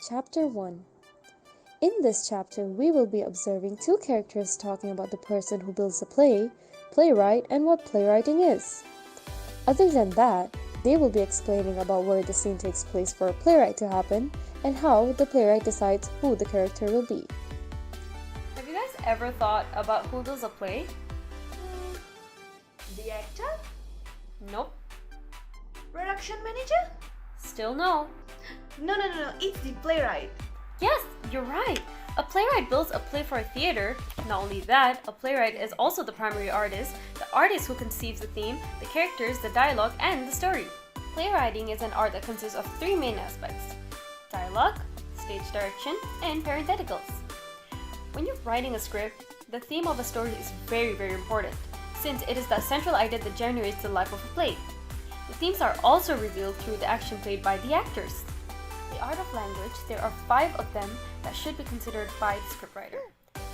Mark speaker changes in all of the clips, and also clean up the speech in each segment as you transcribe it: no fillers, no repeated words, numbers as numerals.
Speaker 1: Chapter 1. In this chapter, we will be observing two characters talking about the person who builds the play, playwright, and what playwriting is. Other than that, they will be explaining about where the scene takes place for a playwright to happen and how the playwright decides who the character will be.
Speaker 2: Have you guys ever thought about who does a play?
Speaker 3: The actor?
Speaker 2: Nope.
Speaker 3: Production manager?
Speaker 2: Still no.
Speaker 3: No, it's the playwright.
Speaker 2: Yes, you're right. A playwright builds a play for a theater. Not only that, a playwright is also the primary artist, the artist who conceives the theme, the characters, the dialogue, and the story. Playwriting is an art that consists of three main aspects: dialogue, stage direction, and parentheticals. When you're writing a script, the theme of a story is very important, since it is that central idea that generates the life of a play. The themes are also revealed through the action played by the actors. The art of language, there are 5 of them that should be considered by the scriptwriter.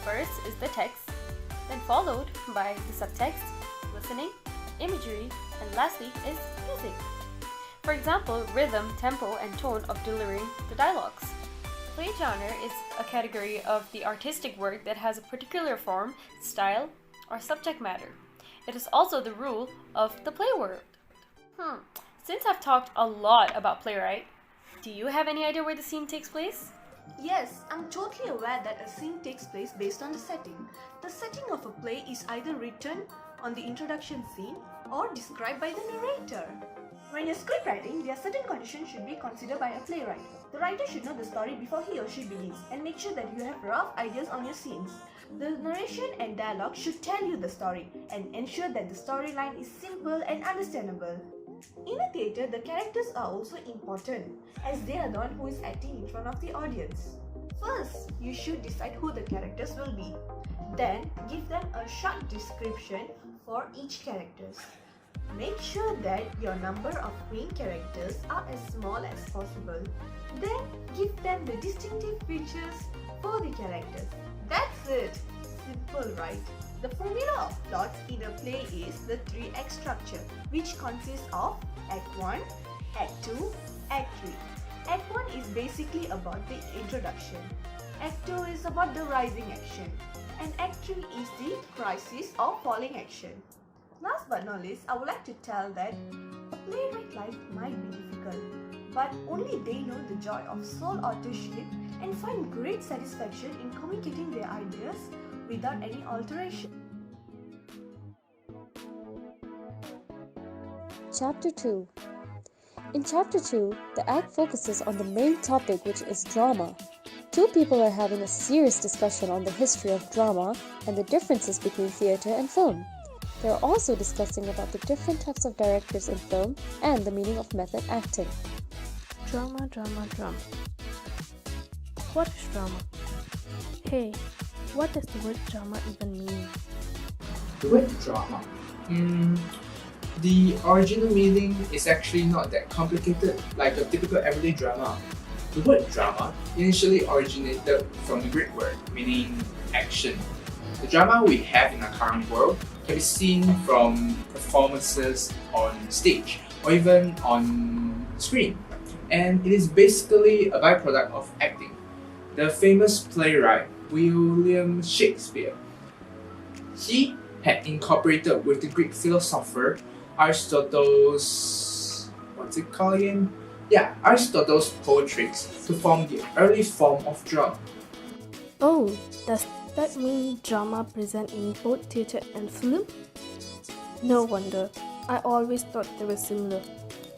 Speaker 2: First is the text, then followed by the subtext, listening, imagery, and lastly is music. For example, rhythm, tempo, and tone of delivering the dialogues. Play genre is a category of the artistic work that has a particular form, style, or subject matter. It is also the rule of the play world. Since I've talked a lot about playwright, do you have any idea where the scene takes place?
Speaker 3: Yes, I'm totally aware that a scene takes place based on the setting. The setting of a play is either written on the introduction scene or described by the narrator. When you're script writing, there are certain conditions should be considered by a playwright. The writer should know the story before he or she begins and make sure that you have rough ideas on your scenes. The narration and dialogue should tell you the story and ensure that the storyline is simple and understandable. In a theatre, the characters are also important as they are the one who is acting in front of the audience. First, you should decide who the characters will be. Then, give them a short description for each character. Make sure that your number of main characters are as small as possible. Then, give them the distinctive features for the characters. That's it! Simple, right? The formula of plots in a play is the 3-act structure, which consists of Act 1, Act 2, Act 3. Act 1 is basically about the introduction. Act 2 is about the rising action. And Act 3 is the crisis or falling action. Last but not least, I would like to tell that a playwright life might be difficult, but only they know the joy of sole authorship and find great satisfaction in communicating their ideas without any alteration.
Speaker 1: Chapter 2. In Chapter 2, the act focuses on the main topic, which is drama. Two people are having a serious discussion on the history of drama and the differences between theatre and film. They are also discussing about the different types of directors in film and the meaning of method acting.
Speaker 4: Drama. What is drama? Hey, what does the word drama even mean?
Speaker 5: The word drama? The original meaning is actually not that complicated like a typical everyday drama. The word drama initially originated from the Greek word meaning action. The drama we have in our current world can be seen from performances on stage or even on screen, and it is basically a byproduct of acting. The famous playwright William Shakespeare, he had incorporated with the Greek philosopher Aristotle's poetry to form the early form of drama.
Speaker 4: Oh, does that mean drama present in both theatre and film? No wonder, I always thought they were similar.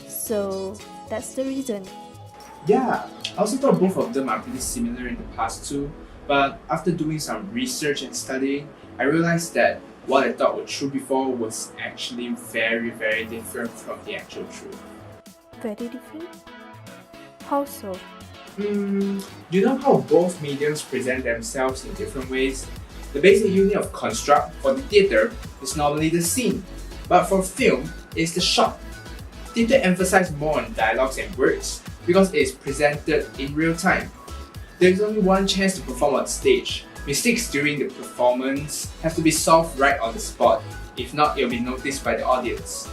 Speaker 4: So, that's the reason.
Speaker 5: Yeah, I also thought both of them are pretty similar in the past too, but after doing some research and studying, I realized that what I thought was true before was actually very different from the actual truth.
Speaker 4: Very different? How so?
Speaker 5: You know how both mediums present themselves in different ways? The basic unit of construct for the theatre is normally the scene, but for film, it's the shot. Theatre emphasizes more on dialogues and words because it is presented in real time. There is only one chance to perform on stage. Mistakes during the performance have to be solved right on the spot. If not, it will be noticed by the audience.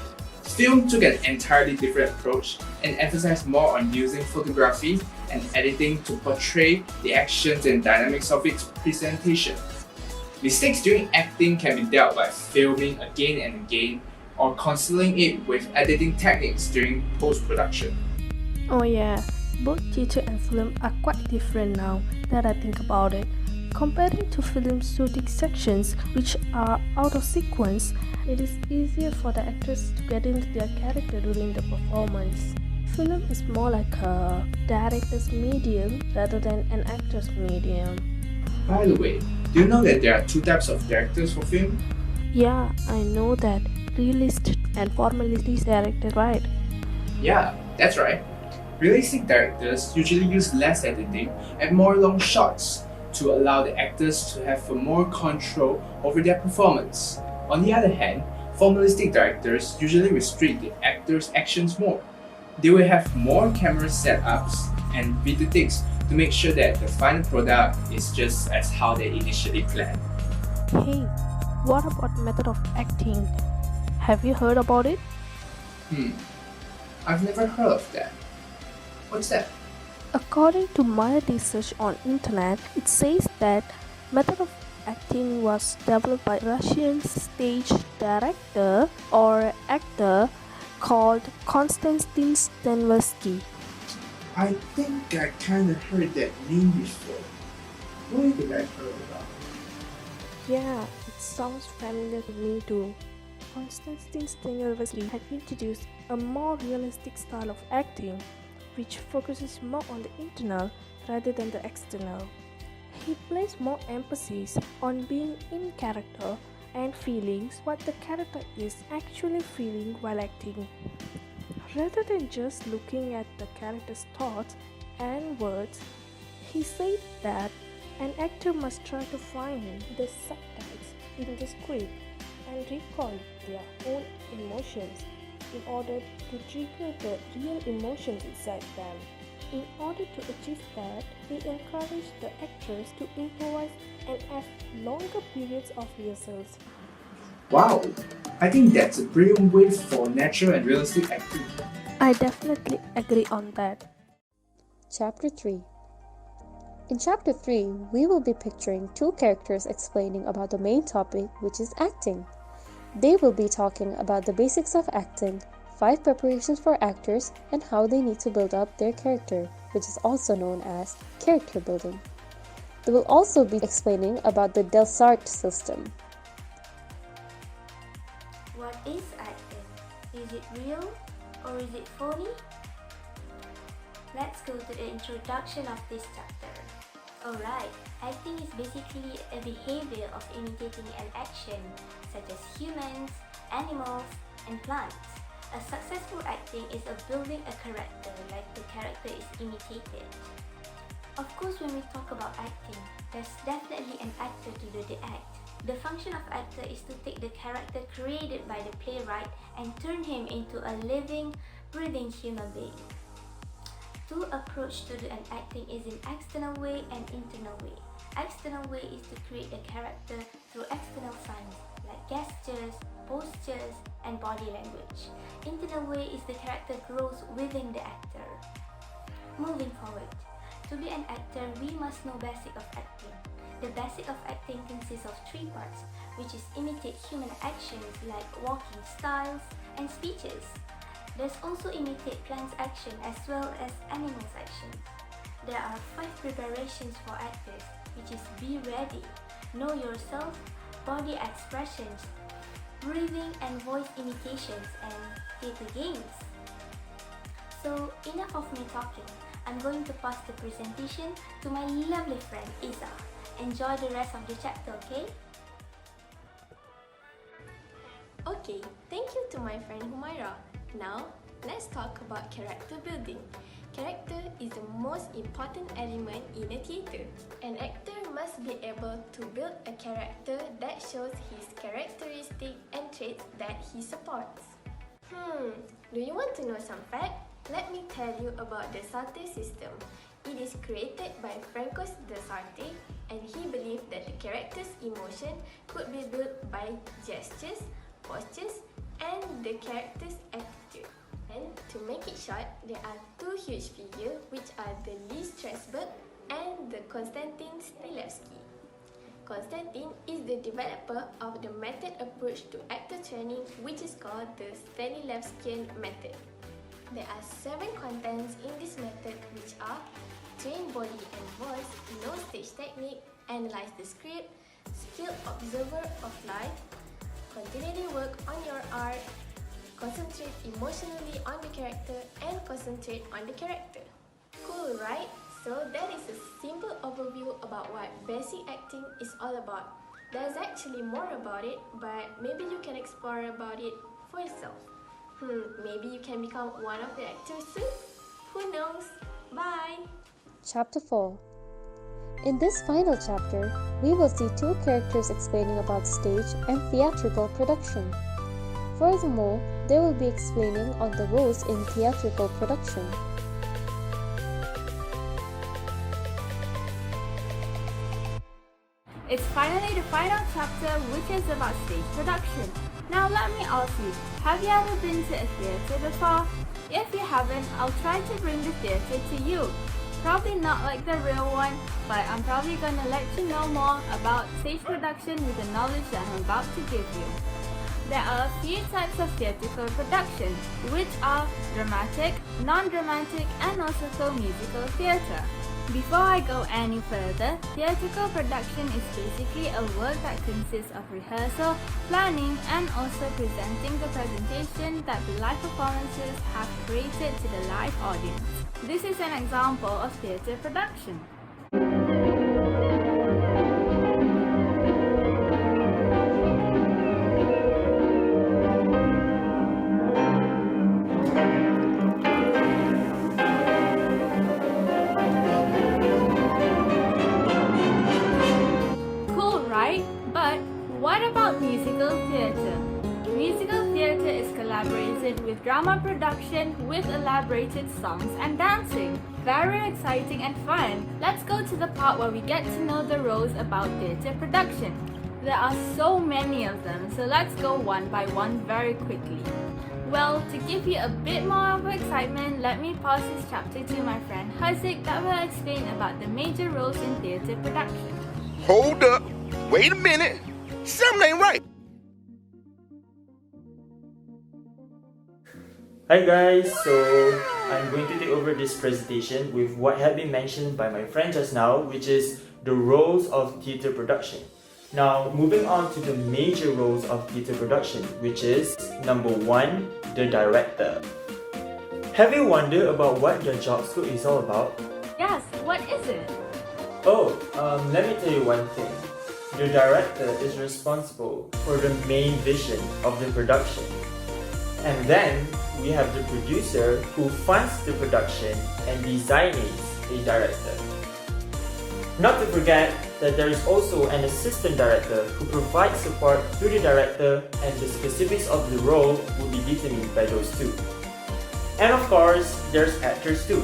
Speaker 5: film took an entirely different approach and emphasized more on using photography and editing to portray the actions and dynamics of its presentation. Mistakes during acting can be dealt by filming again and again or concealing it with editing techniques during post-production.
Speaker 4: Oh yeah, both theatre and film are quite different now that I think about it. Comparing to film shooting sections which are out of sequence, it is easier for the actors to get into their character during the performance. Film is more like a director's medium rather than an actor's medium.
Speaker 5: By the way, do you know that there are two types of directors for film?
Speaker 4: Yeah, I know that. Realist and formalistic director, right?
Speaker 5: Yeah, that's right. Realistic directors usually use less editing and more long shots to allow the actors to have more control over their performance. On the other hand, formalistic directors usually restrict the actors' actions more. They will have more camera setups and video takes to make sure that the final product is just as how they initially planned.
Speaker 4: Hey, what about method of acting? Have you heard about it?
Speaker 5: I've never heard of that. What's that?
Speaker 4: According to my research on internet, it says that method of acting was developed by Russian stage director or actor called Konstantin Stanislavski.
Speaker 5: I think I kind of heard that name before. Where did I heard about it?
Speaker 4: Yeah, it sounds familiar to me too. Konstantin Stanislavski had introduced a more realistic style of acting, which focuses more on the internal rather than the external. He placed more emphasis on being in character and feeling what the character is actually feeling while acting, rather than just looking at the character's thoughts and words. He said that an actor must try to find the subtext in the script and recall their own emotions in order to trigger the real emotions inside them. In order to achieve that, he encouraged the actors to improvise and have longer periods of rehearsals.
Speaker 5: Wow, I think that's a brilliant way for natural and realistic acting.
Speaker 4: I definitely agree on that.
Speaker 1: Chapter 3. In Chapter 3, we will be picturing two characters explaining about the main topic, which is acting. They will be talking about the basics of acting, 5 preparations for actors, and how they need to build up their character, which is also known as character building. They will also be explaining about the Delsart system.
Speaker 6: What is acting? Is it real or is it phony? Let's go to the introduction of this chapter. Alright, acting is basically a behavior of imitating an action, such as humans, animals, and plants. A successful acting is a building a character like the character is imitated. Of course, when we talk about acting, there's definitely an actor to do the act. The function of actor is to take the character created by the playwright and turn him into a living, breathing human being. Two approach to do an acting is in external way and internal way. External way is to create a character through external signs like gestures, postures, and body language. Internal way is the character grows within the actor. Moving forward, to be an actor, we must know basic of acting. The basic of acting consists of 3 parts, which is imitate human actions like walking styles and speeches. There's also imitate plants action as well as animals action. There are 5 preparations for actors, which is be ready, know yourself, body expressions, breathing and voice imitations, and theater games. So enough of me talking. I'm going to pass the presentation to my lovely friend Izzah. Enjoy the rest of the chapter, okay?
Speaker 7: Okay, thank you to my friend Humaira. Now, let's talk about character building. Character is the most important element in a theatre. An actor must be able to build a character that shows his characteristics and traits that he supports. Do you want to know some facts? Let me tell you about the Sarte system. It is created by Francois de Sarte, and he believed that the character's emotion could be built by gestures, postures, and the character's attitude. And to make it short, there are two huge figures which are the Lee Strasberg and the Konstantin Stanislavski. Konstantin is the developer of the method approach to actor training, which is called the Stanislavskian method. There are 7 contents in this method, which are train body and voice, know stage technique, analyze the script, skilled observer of life, continually work on your art, concentrate emotionally on the character, and concentrate on the character. Cool, right? So that is a simple overview about what basic acting is all about. There's actually more about it, but maybe you can explore about it for yourself. Maybe you can become one of the actors soon? Who knows? Bye!
Speaker 1: Chapter 4. In this final chapter, we will see 2 characters explaining about stage and theatrical production. Furthermore, they will be explaining on the roles in theatrical production.
Speaker 8: It's finally the final chapter, which is about stage production. Now let me ask you, have you ever been to a theatre before? If you haven't, I'll try to bring the theatre to you. Probably not like the real one, but I'm probably gonna let you know more about stage production with the knowledge that I'm about to give you. There are a few types of theatrical production, which are dramatic, non-dramatic, and also musical theatre. Before I go any further, theatrical production is basically a work that consists of rehearsal, planning, and also presenting the presentation that the live performances have created to the live audience. This is an example of theatre production. But what about musical theatre? Musical theatre is collaborated with drama production with elaborated songs and dancing. Very exciting and fun. Let's go to the part where we get to know the roles about theatre production. There are so many of them, so let's go one by one very quickly. Well, to give you a bit more of excitement, let me pass this chapter to my friend Haziq that will explain about the major roles in theatre production.
Speaker 9: Hold up. Wait a minute. Something ain't right.
Speaker 10: Hi guys, so I'm going to take over this presentation with what had been mentioned by my friend just now, which is the roles of theatre production. Now, moving on to the major roles of theatre production, which is number 1, the director. Have you wondered about what your job scope is all about?
Speaker 8: Yes, what is it?
Speaker 10: Oh, let me tell you one thing. The director is responsible for the main vision of the production. And then we have the producer who funds the production and designates a director. Not to forget that there is also an assistant director who provides support to the director, and the specifics of the role will be determined by those two. And of course, there's actors too.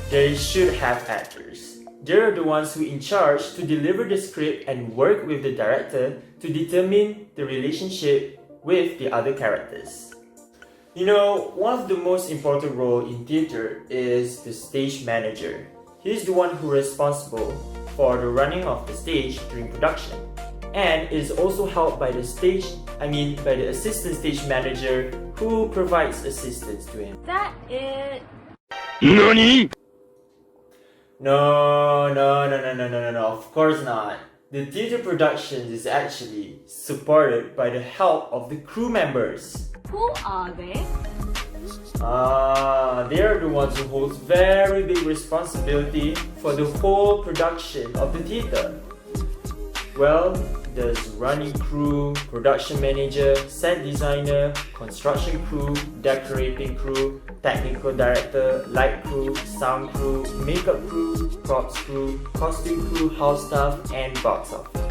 Speaker 10: They should have actors. They're the ones who are in charge to deliver the script and work with the director to determine the relationship with the other characters. You know, one of the most important roles in theatre is the stage manager. He's the one who is responsible for the running of the stage during production, and is also helped by the assistant stage manager who provides assistance to him.
Speaker 8: That it.
Speaker 9: NANI?
Speaker 10: No, of course not. The theatre production is actually supported by the help of the crew members.
Speaker 8: Who are they?
Speaker 10: They are the ones who hold very big responsibility for the whole production of the theatre. Well, there's running crew, production manager, set designer, construction crew, decorating crew, technical director, light crew, sound crew, makeup crew, props crew, costume crew, house staff, and box office.